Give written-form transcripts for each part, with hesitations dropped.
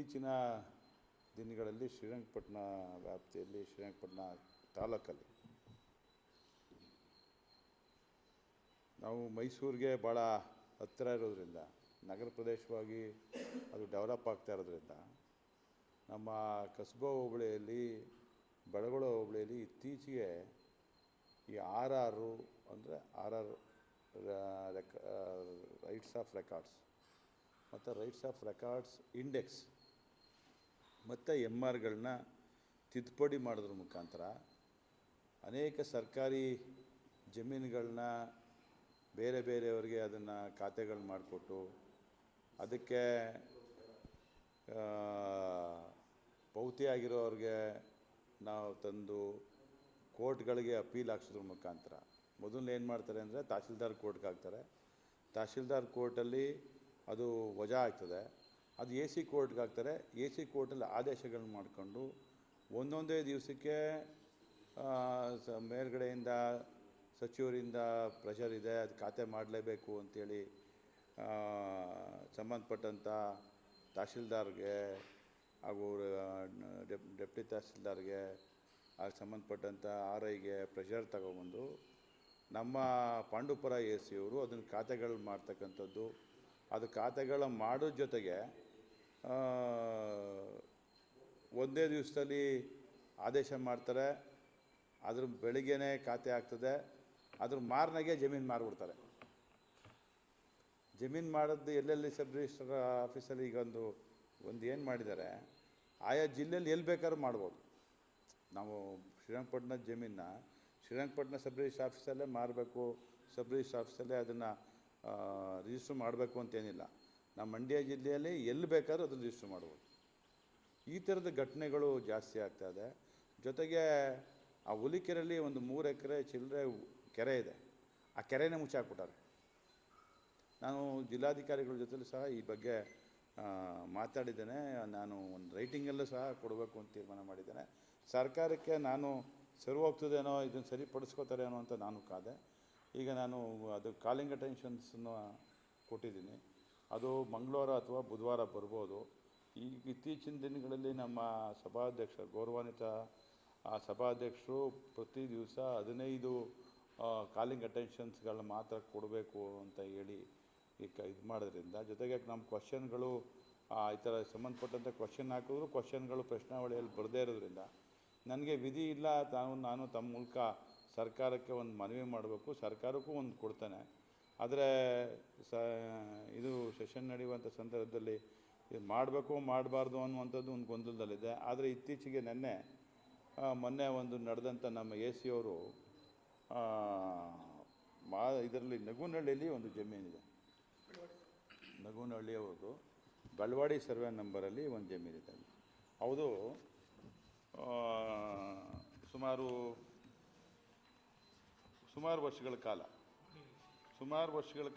ಇತ್ತೀಚಿನ ದಿನಗಳಲ್ಲಿ ಶ್ರೀರಂಗಪಟ್ಟಣ ವ್ಯಾಪ್ತಿಯಲ್ಲಿ ಶ್ರೀರಂಗಪಟ್ಟಣ ತಾಲೂಕಲ್ಲಿ ನಾವು ಮೈಸೂರಿಗೆ ಭಾಳ ಹತ್ತಿರ ಇರೋದ್ರಿಂದ ನಗರ ಪ್ರದೇಶವಾಗಿ ಅದು ಡೆವಲಪ್ ಆಗ್ತಾ ಇರೋದ್ರಿಂದ ನಮ್ಮ ಕಸಬಾ ಹೋಬಳಿಯಲ್ಲಿ ಬೆಳಗೊಳ ಹೋಬಳಿಯಲ್ಲಿ ಇತ್ತೀಚೆಗೆ ಈ ಅಂದರೆ ರೈಟ್ಸ್ ಆಫ್ ರೆಕಾರ್ಡ್ಸ್ ಮತ್ತು ರೈಟ್ಸ್ ಆಫ್ ರೆಕಾರ್ಡ್ಸ್ ಇಂಡೆಕ್ಸ್ ಮತ್ತು MRಗಳನ್ನ ತಿದ್ದುಪಡಿ ಮಾಡೋದ್ರ ಮುಖಾಂತರ ಅನೇಕ ಸರ್ಕಾರಿ ಜಮೀನುಗಳನ್ನ ಬೇರೆಯವರಿಗೆ ಅದನ್ನು ಖಾತೆಗಳು ಮಾಡಿಕೊಟ್ಟು ಅದಕ್ಕೆ ಪೌತಿಯಾಗಿರೋರಿಗೆ ನಾವು ತಂದು ಕೋರ್ಟ್ಗಳಿಗೆ ಅಪೀಲ್ ಹಾಕ್ಸೋದ್ರ ಮುಖಾಂತರ ಮೊದಲು ಏನು ಮಾಡ್ತಾರೆ ಅಂದರೆ ತಹಸೀಲ್ದಾರ್ ಕೋರ್ಟ್ಗೆ ಹಾಕ್ತಾರೆ. ತಹಸೀಲ್ದಾರ್ ಕೋರ್ಟಲ್ಲಿ ಅದು ವಜಾ ಆಗ್ತದೆ. ಅದು AC ಕೋರ್ಟ್ಗೆ ಹಾಕ್ತಾರೆ. AC ಕೋರ್ಟಲ್ಲಿ ಆದೇಶಗಳನ್ನ ಮಾಡಿಕೊಂಡು ಒಂದೊಂದೇ ದಿವಸಕ್ಕೆ ಮೇಲ್ಗಡೆಯಿಂದ ಸಚಿವರಿಂದ ಪ್ರೆಷರ್ ಇದೆ, ಅದು ಖಾತೆ ಮಾಡಲೇಬೇಕು ಅಂಥೇಳಿ ಸಂಬಂಧಪಟ್ಟಂಥ ತಹಸೀಲ್ದಾರ್ಗೆ ಹಾಗೂ ಡೆಪ್ಟಿ ತಹಸೀಲ್ದಾರ್ಗೆ ಸಂಬಂಧಪಟ್ಟಂಥ RIಗೆ ಪ್ರೆಷರ್ ತಗೊಬಂದು ನಮ್ಮ ಪಾಂಡುಪುರ AC ಅವರು ಅದನ್ನು ಖಾತೆಗಳು ಮಾಡ್ತಕ್ಕಂಥದ್ದು. ಅದು ಖಾತೆಗಳ ಮಾಡೋ ಜೊತೆಗೆ ಒಂದೇ ದಿವಸದಲ್ಲಿ ಆದೇಶ ಮಾಡ್ತಾರೆ. ಅದ್ರ ಬೆಳಿಗ್ಗೆನೇ ಖಾತೆ ಆಗ್ತದೆ. ಅದ್ರ ಮಾರನೆಗೆ ಜಮೀನು ಮಾರಿಬಿಡ್ತಾರೆ. ಜಮೀನು ಮಾಡೋದು ಎಲ್ಲೆಲ್ಲಿ ಸಬ್ ರಿಜಿಸ್ಟ್ರಾರ್ ಆಫೀಸಲ್ಲಿ ಈಗ ಒಂದು ಏನು ಮಾಡಿದ್ದಾರೆ, ಆಯಾ ಜಿಲ್ಲೆಯಲ್ಲಿ ಎಲ್ಲಿ ಬೇಕಾದ್ರೂ ಮಾಡ್ಬೋದು. ನಾವು ಶ್ರೀರಂಗಪಟ್ಟಣದ ಜಮೀನನ್ನ ಶ್ರೀರಂಗಪಟ್ಟಣ ಸಬ್ ರಿಜಿಸ್ಟ್ರ್ ಆಫೀಸಲ್ಲೇ ಮಾರಬೇಕು, ಸಬ್ ರಿಜಿಸ್ಟ್ರ್ ಆಫೀಸಲ್ಲೇ ಅದನ್ನು ರಿಜಿಸ್ಟ್ರ್ ಮಾಡಬೇಕು ಅಂತೇನಿಲ್ಲ. ನಮ್ಮ ಮಂಡ್ಯ ಜಿಲ್ಲೆಯಲ್ಲಿ ಎಲ್ಲಿ ಬೇಕಾದ್ರೂ ಅದನ್ನು ರಿಜಿಸ್ಟ್ರ್ ಮಾಡ್ಬೋದು. ಈ ಥರದ ಘಟನೆಗಳು ಜಾಸ್ತಿ ಆಗ್ತಾಯಿದೆ. ಜೊತೆಗೆ ಆ ಹುಲಿಕೆರೆಯಲ್ಲಿ ಒಂದು 3 ಎಕರೆ ಚಿಲ್ಲರೆ ಕೆರೆ ಇದೆ. ಆ ಕೆರೆನೇ ಮುಚ್ಚಾಕ್ಬಿಟ್ಟಾರೆ. ನಾನು ಜಿಲ್ಲಾಧಿಕಾರಿಗಳ ಜೊತೆಲೂ ಸಹ ಈ ಬಗ್ಗೆ ಮಾತಾಡಿದ್ದೇನೆ. ನಾನು ಒಂದು ರೈಟಿಂಗಲ್ಲೂ ಸಹ ಕೊಡಬೇಕು ಅಂತ ತೀರ್ಮಾನ ಮಾಡಿದ್ದೇನೆ. ಸರ್ಕಾರಕ್ಕೆ ನಾನು ಸರಿ ಹೋಗ್ತದೇನೋ, ಇದನ್ನು ಸರಿಪಡಿಸ್ಕೋತಾರೆ ಅನ್ನೋ ಅಂತ ನಾನು ಕಾದೆ. ಈಗ ನಾನು ಅದು ಕಾಲಿಂಗ್ ಅಟೆನ್ಷನ್ಸನ್ನು ಕೊಟ್ಟಿದ್ದೀನಿ. ಅದು ಮಂಗಳವಾರ ಅಥವಾ ಬುಧವಾರ ಬರ್ಬೋದು. ಈಗ ಇತ್ತೀಚಿನ ದಿನಗಳಲ್ಲಿ ನಮ್ಮ ಸಭಾಧ್ಯಕ್ಷರು ಗೌರವಾನ್ವಿತ ಸಭಾಧ್ಯಕ್ಷರು ಪ್ರತಿ ದಿವಸ 15 ಕಾಲಿಂಗ್ ಅಟೆನ್ಷನ್ಸ್ಗಳನ್ನ ಮಾತ್ರ ಕೊಡಬೇಕು ಅಂತ ಹೇಳಿ ಈಗ ಇದು ಮಾಡೋದ್ರಿಂದ, ಜೊತೆಗೆ ನಮ್ಮ ಕ್ವಶನ್ಗಳು ಈ ಥರ ಸಂಬಂಧಪಟ್ಟಂಥ ಕ್ವಶನ್ ಹಾಕಿದ್ರು ಕ್ವಶನ್ಗಳು ಪ್ರಶ್ನಾವಳಿಯಲ್ಲಿ ಬರದೇ ಇರೋದ್ರಿಂದ ನನಗೆ ವಿಧಿ ಇಲ್ಲ. ನಾನು ತಮ್ಮ ಮೂಲಕ ಸರ್ಕಾರಕ್ಕೆ ಒಂದು ಮನವಿ ಮಾಡಬೇಕು. ಸರ್ಕಾರಕ್ಕೂ ಒಂದು ಕೊಡ್ತಾನೆ. ಆದರೆ ಇದು ಸೆಷನ್ ನಡೆಯುವಂಥ ಸಂದರ್ಭದಲ್ಲಿ ಇದು ಮಾಡಬೇಕು ಮಾಡಬಾರ್ದು ಅನ್ನುವಂಥದ್ದು ಒಂದು ಗೊಂದಲದಲ್ಲಿದೆ. ಆದರೆ ಇತ್ತೀಚೆಗೆ ಮೊನ್ನೆ ಒಂದು ನಡೆದಂಥ ನಮ್ಮ AC ಅವರು ಇದರಲ್ಲಿ ನಗುನಹಳ್ಳಿಯಲ್ಲಿ ಒಂದು ಜಮೀನಿದೆ. ನಗುನಹಳ್ಳಿ ಅವ್ರದ್ದು ಬೆಳವಾಡಿ ಸರ್ವೆ ನಂಬರಲ್ಲಿ ಒಂದು ಜಮೀನಿದೆ. ಹೌದು, ಸುಮಾರು ವರ್ಷಗಳ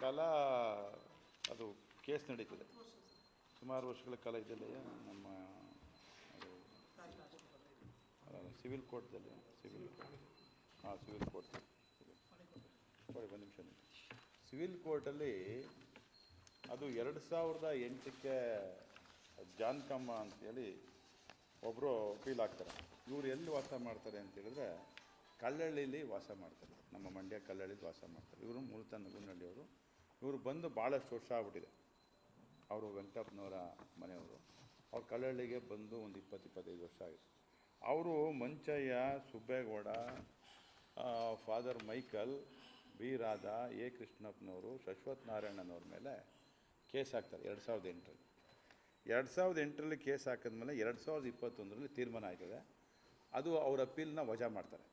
ಕಾಲ ಅದು ಕೇಸ್ ನಡೀತದೆ. ಸುಮಾರು ವರ್ಷಗಳ ಕಾಲ ಇದೆಲ್ಲ ನಮ್ಮ ಸಿವಿಲ್ ಕೋರ್ಟ್ದಲ್ಲಿ ಸಿವಿಲ್ ಕೋರ್ಟ್ ಒಂದು ನಿಮಿಷ. ಸಿವಿಲ್ ಕೋರ್ಟಲ್ಲಿ ಅದು 2008ಕ್ಕೆ ಜಾನ್ಕಮ್ಮ ಅಂತೇಳಿ ಒಬ್ಬರು ವಕೀಲ್ ಆಗ್ತಾರೆ. ಇವರು ಎಲ್ಲಿ ವಾಸ ಮಾಡ್ತಾರೆ ಅಂತೇಳಿದ್ರೆ ಕಲ್ಲಳ್ಳಿಲಿ ವಾಸ ಮಾಡ್ತಾರೆ. ನಮ್ಮ ಮಂಡ್ಯ ಕಲ್ಲಳ್ಳಿಲಿ ವಾಸ ಮಾಡ್ತಾರೆ. ಇವರು ಮೂಲತಃ ನಗುನಹಳ್ಳಿಯವರು. ಇವರು ಬಂದು ಭಾಳಷ್ಟು ವರ್ಷ ಆಗ್ಬಿಟ್ಟಿದೆ. ಅವರು ವೆಂಕಟಪ್ಪನವರ ಮನೆಯವರು. ಅವ್ರು ಕಲ್ಲಳ್ಳಿಗೆ ಬಂದು ಒಂದು 20-25 ವರ್ಷ ಆಗಿದೆ. ಅವರು Manchaiah, Subbegowda, father Michael, B Radha, A ಕೃಷ್ಣಪ್ಪನವರು, ಶಶ್ವತ್ ನಾರಾಯಣನವ್ರ ಮೇಲೆ ಕೇಸ್ ಹಾಕ್ತಾರೆ 2008ರಲ್ಲಿ. 2008ರಲ್ಲಿ ಕೇಸ್ ಹಾಕಿದ್ಮೇಲೆ 2021ರಲ್ಲಿ ತೀರ್ಮಾನ ಆಗಿದೆ. ಅದು ಅವ್ರ ಅಪೀಲ್ನ ವಜಾ ಮಾಡ್ತಾರೆ.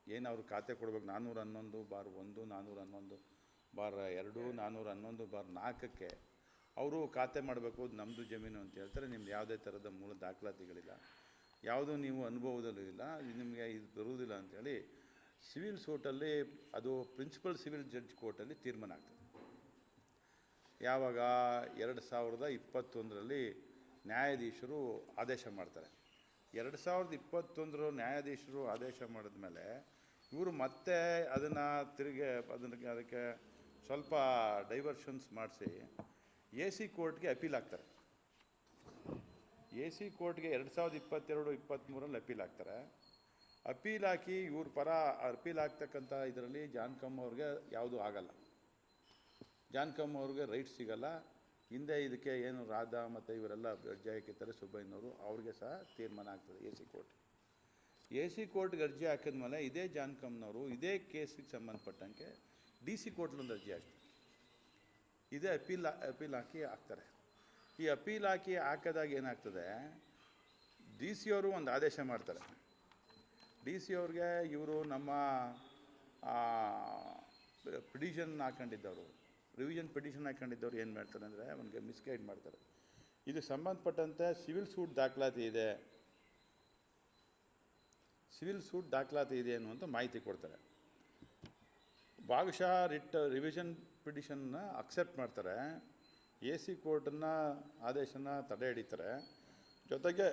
ಏನು ಅವ್ರು ಖಾತೆ ಕೊಡಬೇಕು 411/1, 411/2, 411/4ಕ್ಕೆ ಅವರು ಖಾತೆ ಮಾಡಬೇಕು. ನಮ್ಮದು ಜಮೀನು ಅಂತ ಹೇಳ್ತಾರೆ. ನಿಮ್ದು ಯಾವುದೇ ಥರದ ಮೂಲ ದಾಖಲಾತಿಗಳಿಲ್ಲ, ಯಾವುದೂ ನೀವು ಅನುಭವದಲ್ಲೂ ಇಲ್ಲ, ನಿಮಗೆ ಇದು ಬರುವುದಿಲ್ಲ ಅಂಥೇಳಿ ಸಿವಿಲ್ ಕೋರ್ಟಲ್ಲಿ, ಅದು ಪ್ರಿನ್ಸಿಪಲ್ ಸಿವಿಲ್ ಜಡ್ಜ್ ಕೋರ್ಟಲ್ಲಿ ತೀರ್ಮಾನ ಆಗ್ತದೆ. ಯಾವಾಗ 2021ರಲ್ಲಿ ನ್ಯಾಯಾಧೀಶರು ಆದೇಶ ಮಾಡ್ತಾರೆ. 2021 ನ್ಯಾಯಾಧೀಶರು ಆದೇಶ ಮಾಡಿದ್ಮೇಲೆ ಇವರು ಮತ್ತೆ ಅದಕ್ಕೆ ಸ್ವಲ್ಪ ಡೈವರ್ಷನ್ಸ್ ಮಾಡಿಸಿ AC ಕೋರ್ಟ್ಗೆ ಅಪೀಲ್ ಆಗ್ತಾರೆ. ಎ ಸಿ ಕೋರ್ಟ್ಗೆ 2022-23 ಅಪೀಲ್ ಹಾಕ್ತಾರೆ. ಅಪೀಲ್ ಹಾಕಿ ಇವ್ರ ಪರ ಅಪೀಲ್ ಆಗ್ತಕ್ಕಂಥ ಇದರಲ್ಲಿ ಜಾನ್ಕಮ್ ಅವ್ರಿಗೆ ಯಾವುದೂ ಆಗಲ್ಲ. ಜಾನ್ಕಮ್ ಅವ್ರಿಗೆ ರೈಟ್ ಸಿಗಲ್ಲ. ಹಿಂದೆ ಇದಕ್ಕೆ ಏನು ರಾಧಾ ಮತ್ತು ಇವರೆಲ್ಲ ಅರ್ಜಿ ಹಾಕಿರ್ತಾರೆ ಸುಬ್ಬಯ್ಯನವರು, ಅವ್ರಿಗೆ ಸಹ ತೀರ್ಮಾನ ಆಗ್ತದೆ ಎ ಸಿ ಕೋರ್ಟ್ಗೆ ಅರ್ಜಿ ಹಾಕಿದ್ಮೇಲೆ ಇದೇ ಜಾನ್ಕಮ್ನವರು ಇದೇ ಕೇಸಿಗೆ ಸಂಬಂಧಪಟ್ಟಂಗೆ ಡಿ ಸಿ ಕೋರ್ಟ್ಲೊಂದು ಅರ್ಜಿ ಹಾಕ್ತಾರೆ. ಇದೇ ಅಪೀಲ್ ಹಾಕಿ ಹಾಕ್ತಾರೆ. ಈ ಅಪೀಲ್ ಹಾಕಿ ಹಾಕಿದಾಗ ಏನಾಗ್ತದೆ, ಡಿ ಸಿ ಅವರು ಒಂದು ಆದೇಶ ಮಾಡ್ತಾರೆ. ಡಿ ಸಿ ಅವ್ರಿಗೆ ಇವರು ನಮ್ಮ ಪಿಟಿಷನ್ ಹಾಕೊಂಡಿದ್ದವರು, ರಿವಿಷನ್ ಪಿಟಿಷನ್ ಹಾಕೊಂಡಿದ್ದವ್ರು ಏನು ಮಾಡ್ತಾರೆ ಅಂದರೆ ಅವನಿಗೆ ಮಿಸ್ಗೈಡ್ ಮಾಡ್ತಾರೆ. ಇದು ಸಂಬಂಧಪಟ್ಟಂತೆ ಸಿವಿಲ್ ಸೂಟ್ ದಾಖಲಾತಿ ಇದೆ ಅನ್ನುವಂಥ ಮಾಹಿತಿ ಕೊಡ್ತಾರೆ. ಭಾಗಶಃ ರಿವಿಷನ್ ಪಿಟಿಷನ್ನ ಅಕ್ಸೆಪ್ಟ್ ಮಾಡ್ತಾರೆ. ಎ ಸಿ ಕೋರ್ಟನ್ನು ಆದೇಶನ ತಡೆ ಹಿಡಿತಾರೆ. ಜೊತೆಗೆ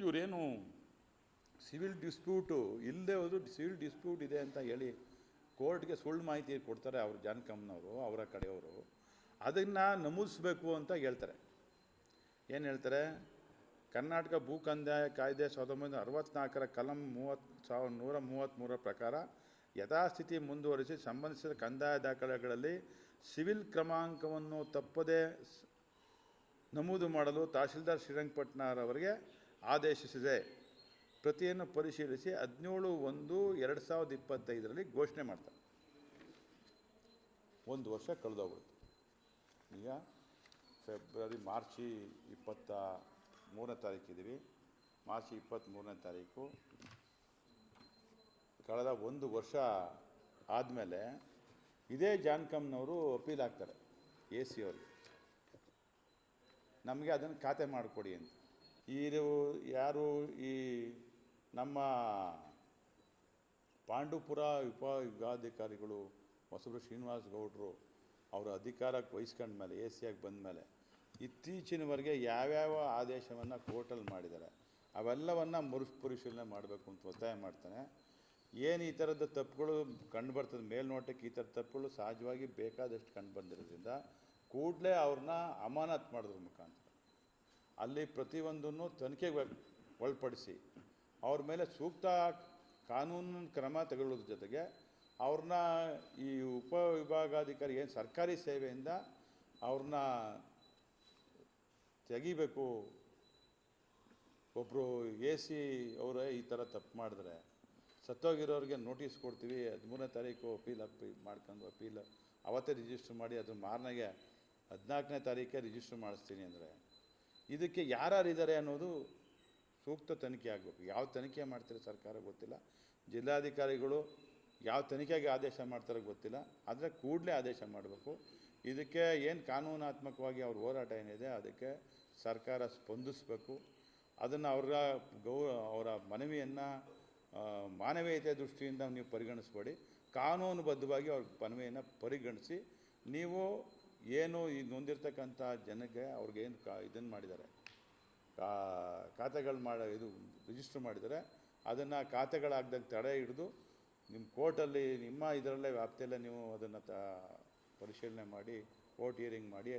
ಇವರೇನು ಸಿವಿಲ್ ಡಿಸ್ಪ್ಯೂಟು ಇಲ್ಲದೆ ಹೋದ್ರು ಸಿವಿಲ್ ಡಿಸ್ಪ್ಯೂಟ್ ಇದೆ ಅಂತ ಹೇಳಿ ಕೋರ್ಟ್ಗೆ ಸುಳ್ಳು ಮಾಹಿತಿ ಕೊಡ್ತಾರೆ ಅವರು ಜಾನ್ಕಮ್ನವರು, ಅವರ ಕಡೆಯವರು. ಅದನ್ನು ನಮೂದಿಸಬೇಕು ಅಂತ ಹೇಳ್ತಾರೆ. ಏನು ಹೇಳ್ತಾರೆ, ಕರ್ನಾಟಕ ಭೂ ಕಂದಾಯ ಕಾಯ್ದೆ 1964 ಕಲಂ 133 ಪ್ರಕಾರ ಯಥಾಸ್ಥಿತಿ ಮುಂದುವರಿಸಿ ಸಂಬಂಧಿಸಿದ ಕಂದಾಯ ದಾಖಲೆಗಳಲ್ಲಿ ಸಿವಿಲ್ ಕ್ರಮಾಂಕವನ್ನು ತಪ್ಪದೇ ನಮೂದು ಮಾಡಲು ತಹಶೀಲ್ದಾರ್ ಶ್ರೀರಂಗಪಟ್ಟಣರವರಿಗೆ ಆದೇಶಿಸಿದೆ. ಪ್ರತಿಯನ್ನು ಪರಿಶೀಲಿಸಿ 17/1/2025 ಘೋಷಣೆ ಮಾಡ್ತಾರೆ. 1 ವರ್ಷ ಕಳೆದೋಗ್ಬಿಡುತ್ತೆ. ಈಗ ಮಾರ್ಚ್ 23ನೇ ತಾರೀಕಿದ್ದೀವಿ. ಮಾರ್ಚ್ 23ನೇ ತಾರೀಕು ಕಳೆದ 1 ವರ್ಷ ಆದಮೇಲೆ ಇದೇ ಜಾನ್ಕಮ್ನವರು ಅಪೀಲ್ ಹಾಕ್ತಾರೆ ಎ ಸಿ ಅವ್ರಿಗೆ, ನಮಗೆ ಅದನ್ನು ಖಾತೆ ಮಾಡಿಕೊಡಿ ಅಂತ. ಯಾರು ಈ ನಮ್ಮ ಪಾಂಡುಪುರ ವಿಭಾಗಾಧಿಕಾರಿಗಳು ಹೊಸಬ್ರು ಶ್ರೀನಿವಾಸ್ ಗೌಡರು ಅವರ ಅಧಿಕಾರಕ್ಕೆ ವಹಿಸ್ಕೊಂಡ ಮೇಲೆ ಎ ಸಿ ಆಗಿ ಬಂದ ಮೇಲೆ ಇತ್ತೀಚಿನವರೆಗೆ ಯಾವ್ಯಾವ ಆದೇಶವನ್ನು ಕೋರ್ಟಲ್ಲಿ ಮಾಡಿದ್ದಾರೆ ಅವೆಲ್ಲವನ್ನು ಮರುಪರಿಶೀಲನೆ ಮಾಡಬೇಕು ಅಂತ ಒತ್ತಾಯ ಮಾಡ್ತಾನೆ. ಏನು ಈ ಥರದ ತಪ್ಪುಗಳು ಕಂಡು ಬರ್ತದೆ, ಮೇಲ್ನೋಟಕ್ಕೆ ಈ ಥರ ತಪ್ಪುಗಳು ಸಹಜವಾಗಿ ಬೇಕಾದಷ್ಟು ಕಂಡು ಬಂದಿರೋದ್ರಿಂದ ಕೂಡಲೇ ಅವ್ರನ್ನ ಅಮಾನತು ಮಾಡೋದ್ರ ಮುಖಾಂತರ ಅಲ್ಲಿ ಪ್ರತಿಯೊಂದನ್ನು ತನಿಖೆಗೆ ಒಳಪಡಿಸಿ ಅವ್ರ ಮೇಲೆ ಸೂಕ್ತ ಕಾನೂನು ಕ್ರಮ ತಗೊಳ್ಳೋದ್ರ ಜೊತೆಗೆ ಅವ್ರನ್ನ ಈ ಉಪವಿಭಾಗಾಧಿಕಾರಿ ಏನು ಸರ್ಕಾರಿ ಸೇವೆಯಿಂದ ಅವ್ರನ್ನ ತೆಗಿಬೇಕು. ಒಬ್ಬರು ಎ ಸಿ ಅವರೇ ಈ ಥರ ತಪ್ಪು ಮಾಡಿದ್ರೆ ಸತ್ತೋಗಿರೋರಿಗೆ ನೋಟಿಸ್ ಕೊಡ್ತೀವಿ, 13ನೇ ತಾರೀಕು ಅಪೀಲ್ ಮಾಡ್ಕೊಂಡು ಅಪೀಲ್ ಅವತ್ತೇ ರಿಜಿಸ್ಟ್ರ್ ಮಾಡಿ ಅದು ಮಾರನೆಗೆ 14ನೇ ತಾರೀಕೆ ರಿಜಿಸ್ಟ್ರ್ ಮಾಡಿಸ್ತೀನಿ ಅಂದರೆ ಇದಕ್ಕೆ ಯಾರ್ಯಾರಿದ್ದಾರೆ ಅನ್ನೋದು ಸೂಕ್ತ ತನಿಖೆ ಆಗಬೇಕು. ಯಾವ ತನಿಖೆ ಮಾಡ್ತಾರೆ ಸರ್ಕಾರ ಗೊತ್ತಿಲ್ಲ, ಜಿಲ್ಲಾಧಿಕಾರಿಗಳು ಯಾವ ತನಿಖೆಗೆ ಆದೇಶ ಮಾಡ್ತಾರೆ ಗೊತ್ತಿಲ್ಲ, ಆದರೆ ಕೂಡಲೇ ಆದೇಶ ಮಾಡಬೇಕು. ಇದಕ್ಕೆ ಏನು ಕಾನೂನಾತ್ಮಕವಾಗಿ ಅವ್ರ ಹೋರಾಟ ಏನಿದೆ ಅದಕ್ಕೆ ಸರ್ಕಾರ ಸ್ಪಂದಿಸಬೇಕು. ಅದನ್ನು ಅವರ ಮನವಿಯನ್ನು ಮಾನವೀಯತೆ ದೃಷ್ಟಿಯಿಂದ ನೀವು ಪರಿಗಣಿಸಬೇಡಿ, ಕಾನೂನುಬದ್ಧವಾಗಿ ಅವ್ರ ಮನವಿಯನ್ನು ಪರಿಗಣಿಸಿ ನೀವು ಏನು ಈ ನೊಂದಿರ್ತಕ್ಕಂಥ ಜನಕ್ಕೆ ಅವ್ರಿಗೇನು ಇದನ್ನು ಮಾಡಿದ್ದಾರೆ, ಖಾತೆಗಳು ರಿಜಿಸ್ಟ್ರ್ ಮಾಡಿದ್ದಾರೆ, ಅದನ್ನು ಖಾತೆಗಳಾಗ್ದಂಗೆ ತಡೆ ಹಿಡಿದು ನಿಮ್ಮ ಕೋರ್ಟಲ್ಲಿ ನಿಮ್ಮ ಇದರಲ್ಲೇ ವ್ಯಾಪ್ತಿಯಲ್ಲೇ ನೀವು ಅದನ್ನು ಪರಿಶೀಲನೆ ಮಾಡಿ ಕೋರ್ಟ್ ಹಿಯರಿಂಗ್ ಮಾಡಿ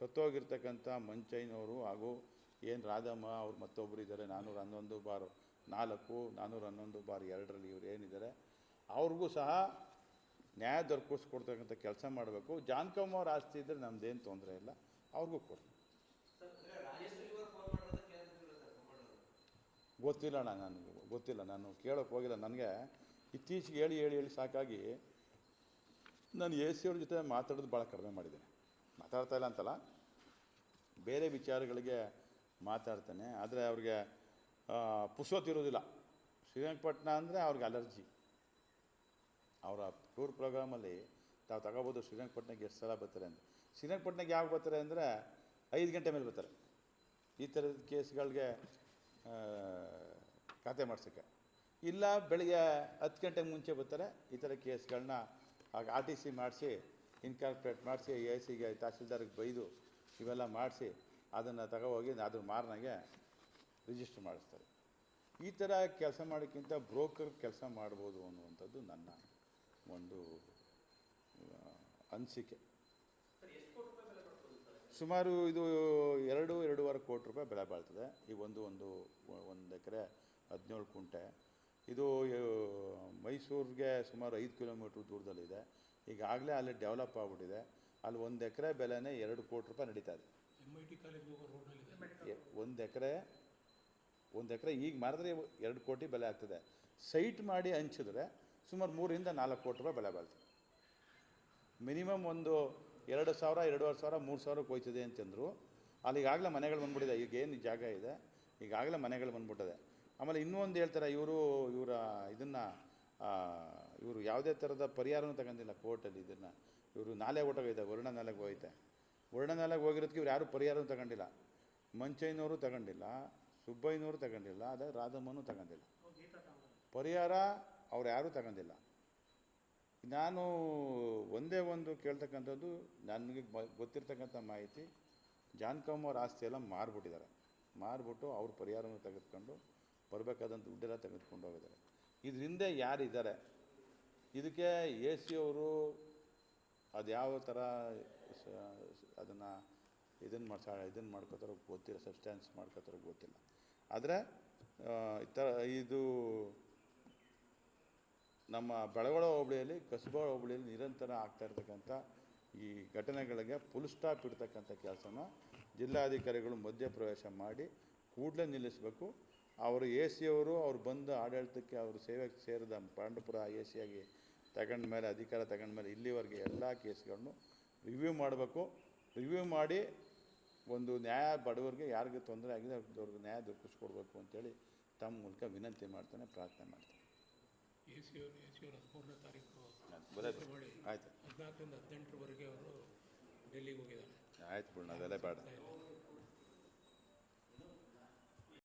ಸತ್ತೋಗಿರ್ತಕ್ಕಂಥ ಮಂಚಯ್ಯನವರು ಹಾಗೂ ಏನು ರಾಧಮ್ಮ ಅವ್ರು ಮತ್ತೊಬ್ಬರು ಇದ್ದಾರೆ 411/4, 411/2 ಇವ್ರು ಏನಿದ್ದಾರೆ ಅವ್ರಿಗೂ ಸಹ ನ್ಯಾಯ ದೊರಕಿಸ್ಕೊಡ್ತಕ್ಕಂಥ ಕೆಲಸ ಮಾಡಬೇಕು. ಜಾನ್ಕಮ್ ಅವ್ರ ಆಸ್ತಿ ಇದ್ದರೆ ನಮ್ಮದೇನು ತೊಂದರೆ ಇಲ್ಲ, ಅವ್ರಿಗೂ ಕೊಡಿ. ಗೊತ್ತಿಲ್ಲ ನನಗೆ ಗೊತ್ತಿಲ್ಲ, ನಾನು ಕೇಳೋಕ್ಕೆ ಹೋಗಿಲ್ಲ. ನನಗೆ ಇತ್ತೀಚೆಗೆ ಹೇಳಿ ಸಾಕಾಗಿ ನಾನು ಎ ಸಿ ಅವ್ರ ಜೊತೆ ಮಾತಾಡೋದು ಭಾಳ ಕಡಿಮೆ ಮಾಡಿದ್ದೇನೆ. ಮಾತಾಡ್ತಾ ಇಲ್ಲ ಅಂತಲ್ಲ, ಬೇರೆ ವಿಚಾರಗಳಿಗೆ ಮಾತಾಡ್ತಾನೆ. ಆದರೆ ಅವ್ರಿಗೆ ಪುರ್ಸೊತ್ತಿರೋದಿಲ್ಲ. ಶ್ರೀರಂಗಪಟ್ಟಣ ಅಂದರೆ ಅವ್ರಿಗೆ ಅಲರ್ಜಿ. ಅವರ ಟೂರ್ ಪ್ರೋಗ್ರಾಮಲ್ಲಿ ತಾವು ತಗೋಬೋದು ಶ್ರೀರಂಗಪಟ್ಟಣಕ್ಕೆ ಎಷ್ಟು ಸಲ ಬರ್ತಾರೆ ಅಂತ. ಶ್ರೀರಂಗಪಟ್ಟಣಕ್ಕೆ ಯಾವಾಗ ಬರ್ತಾರೆ ಅಂದರೆ 5 ಗಂಟೆ ಮೇಲೆ ಬರ್ತಾರೆ. ಈ ಥರದ ಕೇಸ್ಗಳಿಗೆ ಖಾತೆ ಮಾಡ್ಸೋಕ್ಕೆ. ಇಲ್ಲ ಬೆಳಿಗ್ಗೆ 10 ಗಂಟೆಗೆ ಮುಂಚೆ ಬರ್ತಾರೆ. ಈ ಥರ ಕೇಸ್ಗಳನ್ನ RTC ಮಾಡಿಸಿ ಇನ್ಕಾರ್ಪೊರೇಟ್ ಮಾಡಿಸಿ ಎ ಸಿಗೆ ತಹಸೀಲ್ದಾರ್ಗೆ ಬೈದು ಇವೆಲ್ಲ ಮಾಡಿಸಿ ಅದನ್ನು ತಗೋಹೋಗಿ ಅದ್ರ ಮಾರನಾಗೆ ರಿಜಿಸ್ಟರ್ ಮಾಡಿಸ್ತಾರೆ. ಈ ಥರ ಕೆಲಸ ಮಾಡೋಕ್ಕಿಂತ ಬ್ರೋಕರ್ ಕೆಲಸ ಮಾಡ್ಬೋದು ಅನ್ನುವಂಥದ್ದು ನನ್ನ ಒಂದು ಅನಿಸಿಕೆ. ಸುಮಾರು ಇದು 2-2.5 ಕೋಟಿ ರೂಪಾಯಿ ಬೆಲೆ ಬಾಳ್ತದೆ. ಈಗ ಒಂದು ಎಕರೆ 17 ಕುಂಟೆ. ಇದು ಮೈಸೂರಿಗೆ ಸುಮಾರು 5 ಕಿಲೋಮೀಟ್ರ್ ದೂರದಲ್ಲಿದೆ. ಈಗಾಗಲೇ ಅಲ್ಲಿ ಡೆವಲಪ್ ಆಗಿಬಿಟ್ಟಿದೆ. ಅಲ್ಲಿ 1 ಎಕರೆ ಬೆಲೆನೇ 2 ಕೋಟಿ ರೂಪಾಯಿ ನಡೀತಾ ಇದೆ. ಒಂದು ಎಕರೆ ಈಗ ಮಾರಿದ್ರೆ 2 ಕೋಟಿ ಬೆಲೆ ಆಗ್ತದೆ. ಸೈಟ್ ಮಾಡಿ ಹಂಚಿದ್ರೆ ಸುಮಾರು 3-4 ಕೋಟಿ ರೂಪಾಯಿ ಬೆಲೆ ಬಾಳ್ತದೆ. ಮಿನಿಮಮ್ ಒಂದು 2,000, 2,500, 3,000 ಹೋಯ್ತದೆ ಅಂತಂದರು. ಅಲ್ಲಿಗಾಗಲೇ ಮನೆಗಳು ಬಂದ್ಬಿಟ್ಟಿದೆ. ಈಗ ಏನು ಜಾಗ ಇದೆ ಈಗಾಗಲೇ ಮನೆಗಳು ಬಂದ್ಬಿಟ್ಟಿದೆ. ಆಮೇಲೆ ಇನ್ನೂ ಒಂದು ಹೇಳ್ತಾರೆ, ಇವರು ಯಾವುದೇ ಥರದ ಪರಿಹಾರನೂ ತಗೊಂಡಿಲ್ಲ ಕೋರ್ಟಲ್ಲಿ. ಇವರು ನಾಲೆ ಹೊಟ್ಟೋಗೈತೆ, ವರ್ಣ ನಾಲೆಗೆ ಹೋಗೈತೆ. ವರ್ಣ ನಾಲೆಗೆ ಹೋಗಿರೋದಕ್ಕೆ ಇವ್ರು ಯಾರೂ ಪರಿಹಾರನೂ ತಗೊಂಡಿಲ್ಲ. ಮಂಚಯ್ಯನವರು ತಗೊಂಡಿಲ್ಲ, ಸುಬ್ಬಯ್ಯನವರು ತಗೊಂಡಿಲ್ಲ, ಅದೇ ರಾಧಮ್ಮನೂ ತಗೊಂಡಿಲ್ಲ. ಪರಿಹಾರ ಅವ್ರು ಯಾರೂ ತಗೊಂಡಿಲ್ಲ. ನಾನು ಒಂದೇ ಒಂದು ಕೇಳ್ತಕ್ಕಂಥದ್ದು, ನನಗೆ ಗೊತ್ತಿರ್ತಕ್ಕಂಥ ಮಾಹಿತಿ, ಜಾನ್ಕಮ್ಮ ಅವ್ರ ಆಸ್ತಿ ಎಲ್ಲ ಮಾರ್ಬಿಟ್ಟಿದ್ದಾರೆ. ಮಾರ್ಬಿಟ್ಟು ಅವ್ರ ಪರಿಹಾರವನ್ನು ತೆಗೆದುಕೊಂಡು ಬರಬೇಕಾದಂಥ ದುಡ್ಡೆಲ್ಲ ತೆಗೆದುಕೊಂಡು ಹೋಗಿದ್ದಾರೆ. ಇದ್ರ ಹಿಂದೆ ಯಾರಿದ್ದಾರೆ, ಇದಕ್ಕೆ AC ಅವರು ಅದು ಯಾವ ಥರ ಅದನ್ನು ಇದನ್ನು ಮಾಡ್ಕೋತಾರೋ ಗೊತ್ತಿಲ್ಲ, ಸಬ್ಸ್ಟ್ಯಾನ್ಸ್ ಮಾಡ್ಕೋತಾರೋ ಗೊತ್ತಿಲ್ಲ. ಆದರೆ ಇದು ನಮ್ಮ ಬೆಳಗೊಳ ಹೋಬಳಿಯಲ್ಲಿ, ಕಸಬಾ ಹೋಬಳಿಯಲ್ಲಿ ನಿರಂತರ ಆಗ್ತಾ ಇರ್ತಕ್ಕಂಥ ಈ ಘಟನೆಗಳಿಗೆ ಫುಲ್ ಸ್ಟಾಪ್ ಇಡ್ತಕ್ಕಂಥ ಕೆಲಸನ ಜಿಲ್ಲಾಧಿಕಾರಿಗಳು ಮಧ್ಯಪ್ರವೇಶ ಮಾಡಿ ಕೂಡಲೇ ನಿಲ್ಲಿಸಬೇಕು. ಅವರು AC ಅವರು ಅವ್ರು ಬಂದು ಆಡಳಿತಕ್ಕೆ ಅವರು ಸೇವೆಗೆ ಸೇರಿದ ಪಾಂಡವಪುರ AC ಆಗಿ ತಗೊಂಡ ಮೇಲೆ, ಅಧಿಕಾರ ತಗೊಂಡ ಮೇಲೆ ಇಲ್ಲಿವರೆಗೆ ಎಲ್ಲ ಕೇಸ್ಗಳನ್ನು ರಿವ್ಯೂ ಮಾಡಬೇಕು. ರಿವ್ಯೂ ಮಾಡಿ ಒಂದು ನ್ಯಾಯ ಬಡವರಿಗೆ ಯಾರಿಗೆ ತೊಂದರೆ ಆಗಿದೆ ಅವ್ರಿಗೆ ನ್ಯಾಯ ದೊರಕಿಸ್ಕೊಡ್ಬೇಕು ಅಂತೇಳಿ ತಮ್ಮ ಮೂಲಕ ವಿನಂತಿ ಮಾಡ್ತಾನೆ, ಪ್ರಾರ್ಥನೆ ಮಾಡ್ತಾನೆ. AC ಅವರು 13ನೇ ತಾರೀಕು ಆಯ್ತು, 14ರಿಂದ 18ರವರೆಗೆ ಅವರು ಡೆಲ್ಲಿಗೆ ಹೋಗಿದ್ದಾರೆ. ಆಯ್ತು ಬಿಡೋಣ, ಅದೆಲ್ಲ ಬೇಡ.